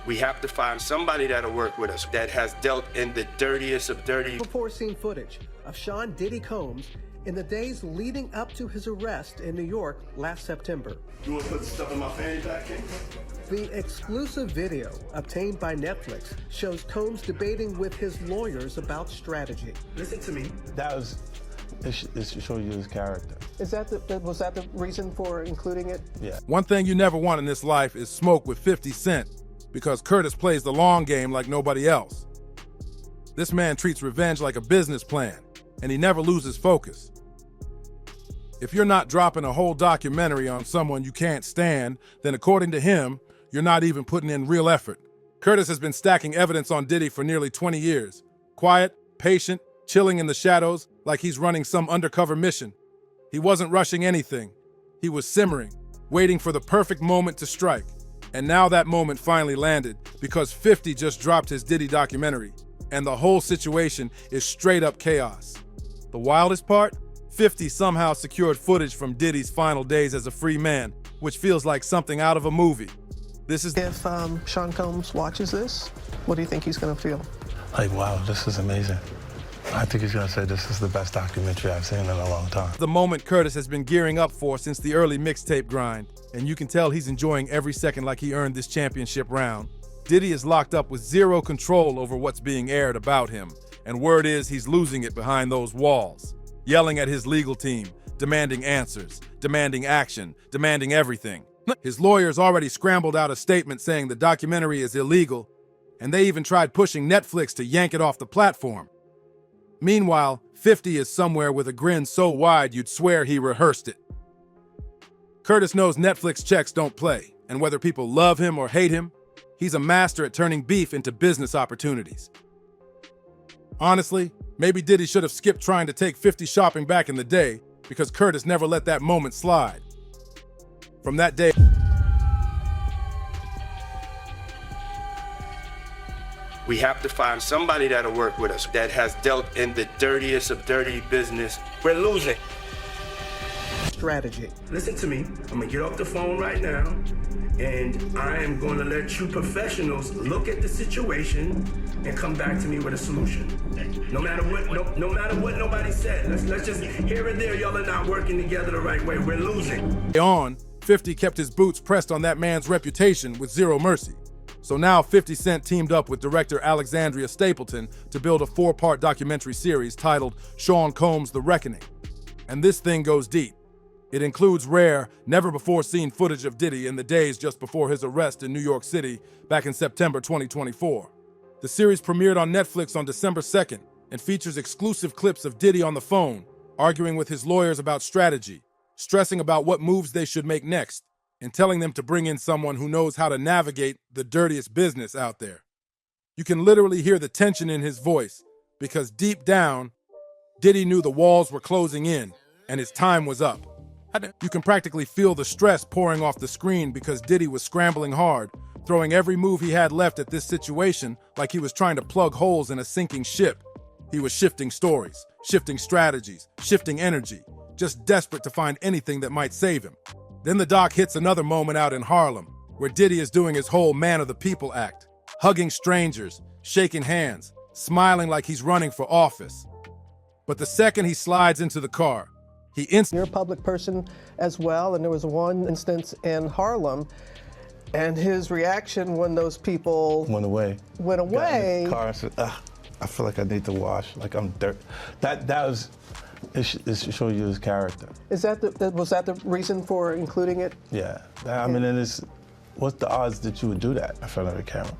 We have to find somebody that'll work with us that has dealt in the dirtiest of dirty. Before seen footage of Sean Diddy Combs in the days leading up to his arrest in New York last September. You want to put the stuff in my fanny pack, King? The exclusive video obtained by Netflix shows Combs debating with his lawyers about strategy. Listen to me. It should show you his character. Was that the reason for including it? Yeah. One thing you never want in this life is smoke with 50 Cent, because Curtis plays the long game like nobody else. This man treats revenge like a business plan, and he never loses focus. If you're not dropping a whole documentary on someone you can't stand, then according to him, you're not even putting in real effort. Curtis has been stacking evidence on Diddy for nearly 20 years. Quiet, patient, chilling in the shadows like he's running some undercover mission. He wasn't rushing anything. He was simmering, waiting for the perfect moment to strike. And now that moment finally landed because 50 just dropped his Diddy documentary, and the whole situation is straight up chaos. The wildest part? 50 somehow secured footage from Diddy's final days as a free man, which feels like something out of a movie. This is If Sean Combs watches this, what do you think he's going to feel? Like, wow, this is amazing. I think he's gonna say this is the best documentary I've seen in a long time. the moment Curtis has been gearing up for since the early mixtape grind, and you can tell he's enjoying every second like he earned this championship round. Diddy is locked up with zero control over what's being aired about him, and word is he's losing it behind those walls, yelling at his legal team, demanding answers, demanding action, demanding everything. His lawyers already scrambled out a statement saying the documentary is illegal, and they even tried pushing Netflix to yank it off the platform. Meanwhile, 50 is somewhere with a grin so wide you'd swear he rehearsed it. Curtis knows Netflix checks don't play, and whether people love him or hate him, he's a master at turning beef into business opportunities. Honestly, maybe Diddy should have skipped trying to take 50 shopping back in the day, because Curtis never let that moment slide. From that day, We have to find somebody that'll work with us that has dealt in the dirtiest of dirty business. We're losing. Strategy. Listen to me. I'm gonna get off the phone right now, and I am gonna let you professionals look at the situation and come back to me with a solution. No matter what, no matter what nobody said. Let's just here and there. Y'all are not working together the right way. We're losing. on, 50 kept his boots pressed on that man's reputation with zero mercy. So now 50 Cent teamed up with director Alexandria Stapleton to build a 4-part documentary series titled Sean Combs: The Reckoning. And this thing goes deep. It includes rare, never-before-seen footage of Diddy in the days just before his arrest in New York City back in September 2024. The series premiered on Netflix on December 2nd and features exclusive clips of Diddy on the phone, arguing with his lawyers about strategy, stressing about what moves they should make next, and telling them to bring in someone who knows how to navigate the dirtiest business out there. You can literally hear the tension in his voice, because deep down, Diddy knew the walls were closing in and his time was up. You can practically feel the stress pouring off the screen because Diddy was scrambling hard, throwing every move he had left at this situation like he was trying to plug holes in a sinking ship. He was shifting stories, shifting strategies, shifting energy, just desperate to find anything that might save him. Then the doc hits another moment out in Harlem, where Diddy is doing his whole man of the people act, hugging strangers, shaking hands, smiling like he's running for office. But the second he slides into the car, You're a public person as well, and there was one instance in Harlem, and his reaction when those people Went away. went away. Got in the car and said, I feel like I need to wash, like I'm dirt. It should show you his character. Was that the reason for including it? Yeah. I mean, what's the odds that you would do that in front of a camera?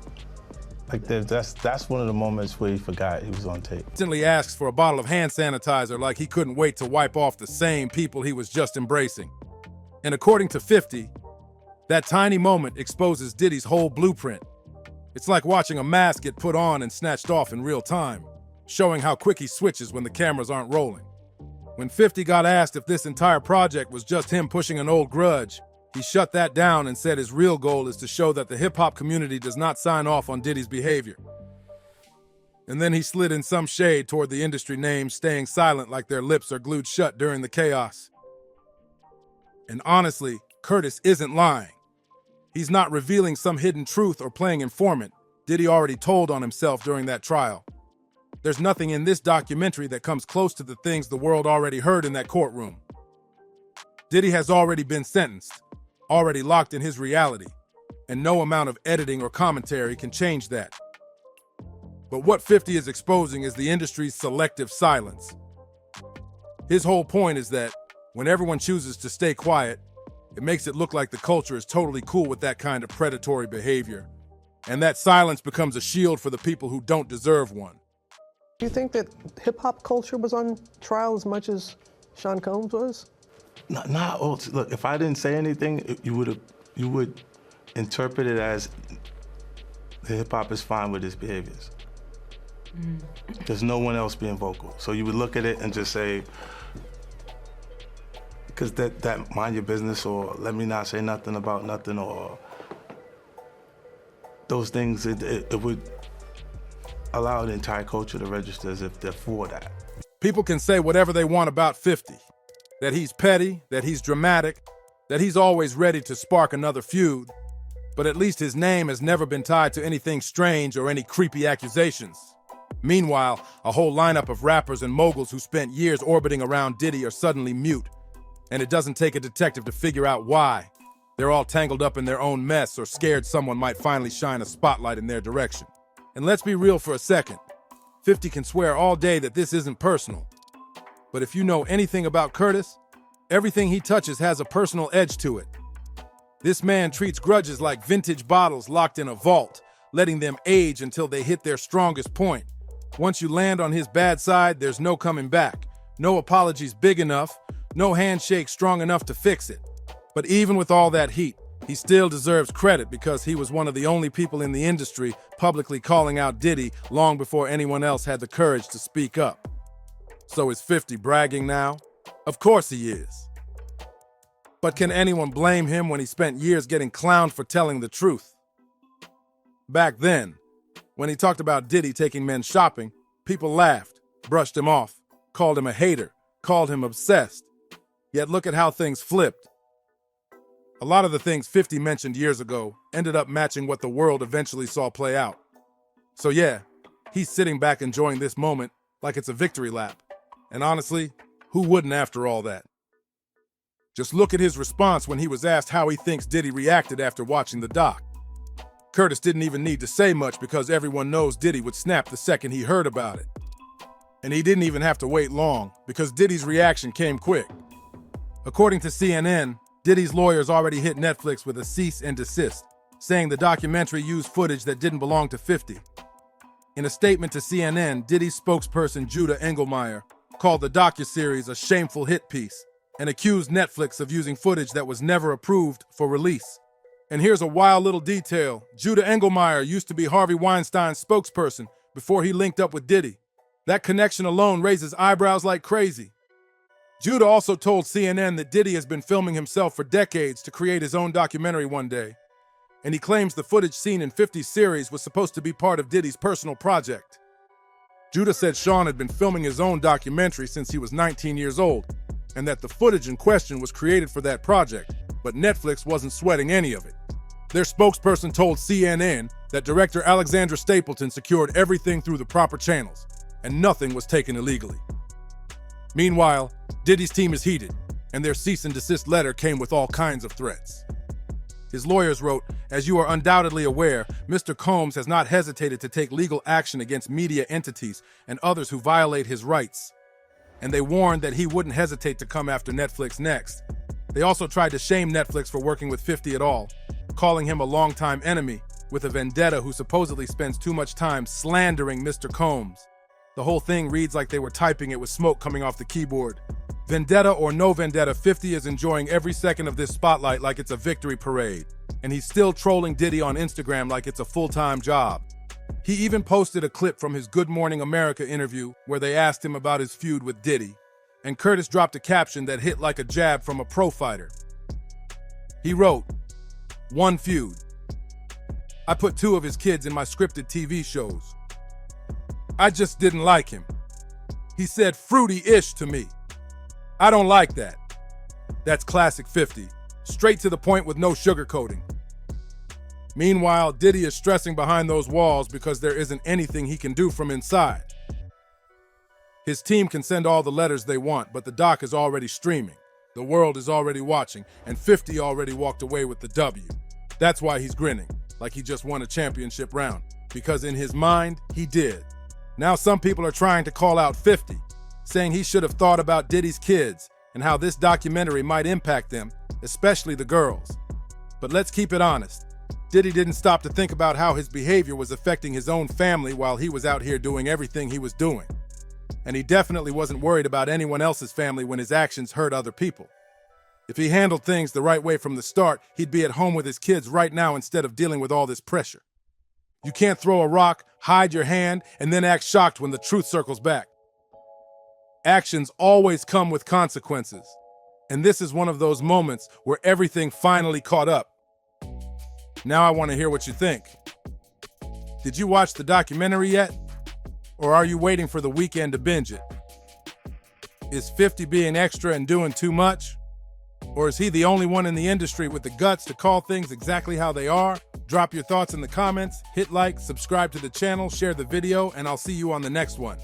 Like, that's one of the moments where he forgot he was on tape. instantly asks for a bottle of hand sanitizer like he couldn't wait to wipe off the same people he was just embracing. And according to 50, that tiny moment exposes Diddy's whole blueprint. It's like watching a mask get put on and snatched off in real time, showing how quick he switches when the cameras aren't rolling. When 50 got asked if this entire project was just him pushing an old grudge, he shut that down and said his real goal is to show that the hip-hop community does not sign off on Diddy's behavior. And then he slid in some shade toward the industry names, staying silent like their lips are glued shut during the chaos. And honestly, Curtis isn't lying. He's not revealing some hidden truth or playing informant. Diddy already told on himself during that trial. There's nothing in this documentary that comes close to the things the world already heard in that courtroom. Diddy has already been sentenced, already locked in his reality, and no amount of editing or commentary can change that. But what 50 is exposing is the industry's selective silence. His whole point is that when everyone chooses to stay quiet, it makes it look like the culture is totally cool with that kind of predatory behavior. And that silence becomes a shield for the people who don't deserve one. Do you think that hip-hop culture was on trial as much as Sean Combs was? Not all. Look, if I didn't say anything, you would interpret it as the hip-hop is fine with his behaviors. There's no one else being vocal. So you would look at it and just say, because that mind your business, or let me not say nothing about nothing, or those things, it would allow the entire culture to register as if they're for that. People can say whatever they want about 50, that he's petty, that he's dramatic, that he's always ready to spark another feud, but at least his name has never been tied to anything strange or any creepy accusations. Meanwhile, a whole lineup of rappers and moguls who spent years orbiting around Diddy are suddenly mute, and it doesn't take a detective to figure out why. They're all tangled up in their own mess or scared someone might finally shine a spotlight in their direction. And let's be real for a second. 50 can swear all day that this isn't personal. But if you know anything about Curtis, everything he touches has a personal edge to it. This man treats grudges like vintage bottles locked in a vault, letting them age until they hit their strongest point. Once you land on his bad side, there's no coming back. No apologies big enough, no handshake strong enough to fix it. But even with all that heat, he still deserves credit because he was one of the only people in the industry publicly calling out Diddy long before anyone else had the courage to speak up. So is 50 bragging now? Of course he is. But can anyone blame him when he spent years getting clowned for telling the truth? Back then, when he talked about Diddy taking men shopping, people laughed, brushed him off, called him a hater, called him obsessed. Yet look at how things flipped. A lot of the things 50 mentioned years ago ended up matching what the world eventually saw play out. So yeah, he's sitting back enjoying this moment like it's a victory lap. And honestly, who wouldn't after all that? Just look at his response when he was asked how he thinks Diddy reacted after watching the doc. Curtis didn't even need to say much because everyone knows Diddy would snap the second he heard about it. And he didn't even have to wait long because Diddy's reaction came quick. According to CNN, Diddy's lawyers already hit Netflix with a cease and desist, saying the documentary used footage that didn't belong to 50. In a statement to CNN, Diddy's spokesperson Judah Engelmeyer called the docuseries a shameful hit piece and accused Netflix of using footage that was never approved for release. And here's a wild little detail. Judah Engelmeyer used to be Harvey Weinstein's spokesperson before he linked up with Diddy. That connection alone raises eyebrows like crazy. Judah also told CNN that Diddy has been filming himself for decades to create his own documentary one day, and he claims the footage seen in 50's series was supposed to be part of Diddy's personal project. Judah said Sean had been filming his own documentary since he was 19 years old, and that the footage in question was created for that project, but Netflix wasn't sweating any of it. Their spokesperson told CNN that director Alexandra Stapleton secured everything through the proper channels, and nothing was taken illegally. Meanwhile, Diddy's team is heated, and their cease and desist letter came with all kinds of threats. His lawyers wrote, "As you are undoubtedly aware, Mr. Combs has not hesitated to take legal action against media entities and others who violate his rights." And they warned that he wouldn't hesitate to come after Netflix next. They also tried to shame Netflix for working with 50 at all, calling him a longtime enemy with a vendetta who supposedly spends too much time slandering Mr. Combs. The whole thing reads like they were typing it with smoke coming off the keyboard. Vendetta or no vendetta, 50 is enjoying every second of this spotlight like it's a victory parade. And he's still trolling Diddy on Instagram like it's a full-time job. He even posted a clip from his Good Morning America interview where they asked him about his feud with Diddy. And Curtis dropped a caption that hit like a jab from a pro fighter. He wrote, "One feud. I put 2 of his kids in my scripted TV shows. I just didn't like him. He said fruity-ish to me. I don't like that." That's classic 50. Straight to the point with no sugarcoating. Meanwhile, Diddy is stressing behind those walls because there isn't anything he can do from inside. His team can send all the letters they want, but the doc is already streaming. The world is already watching, and 50 already walked away with the W. That's why he's grinning, like he just won a championship round, because in his mind, he did. Now some people are trying to call out 50, saying he should have thought about Diddy's kids and how this documentary might impact them, especially the girls. But let's keep it honest. Diddy didn't stop to think about how his behavior was affecting his own family while he was out here doing everything he was doing. And he definitely wasn't worried about anyone else's family when his actions hurt other people. If he handled things the right way from the start, he'd be at home with his kids right now instead of dealing with all this pressure. You can't throw a rock, hide your hand, and then act shocked when the truth circles back. Actions always come with consequences. And this is one of those moments where everything finally caught up. Now I want to hear what you think. Did you watch the documentary yet? Or are you waiting for the weekend to binge it? Is 50 being extra and doing too much? Or is he the only one in the industry with the guts to call things exactly how they are? Drop your thoughts in the comments, hit like, subscribe to the channel, share the video, and I'll see you on the next one.